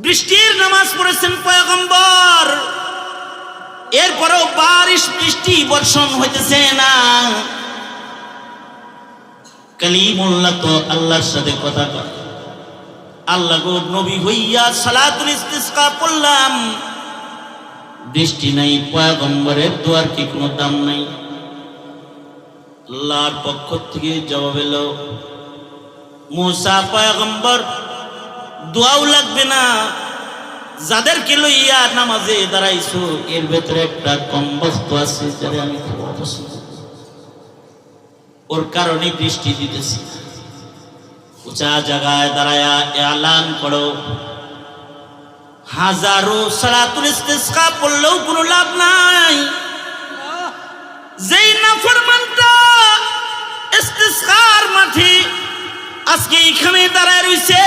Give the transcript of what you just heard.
বৃষ্টির নামাজ পড়েছেন পয়গম্বর, এরপরেও বারিশ বৃষ্টি বর্ষণ হইতেছে না। কালিমুল্লাহ তো আল্লাহর সাথে কথা কয়, আল্লাহ গো নবী হইয়া সালাতুল ইস্তিসকা পড়লাম, বৃষ্টি নাই, পয়গম্বরের দোয়ার কি কোনো দাম নাই? আল্লাহর পক্ষ থেকে জবাব এলো, মুসা পয়গম্বর দোয়াও লাগবে না, যাদেরকে লইয়া নামাজে দাঁড়াইছো এর ভেতরে একটা কম বস্তু আছে যারা আমি খুব অপছন্দ, ওর কারণে বৃষ্টি দিতেছি। উঁচা জায়গায় দাঁড়ায়া এলান করো, হাজারো সালাতুল ইস্তিসকা পড়লেও কোনো লাভ নাই। যেই নাফরমানটা ইস্তিসকার মাঠে আজকে এখানে দাঁড়ায় রইছে,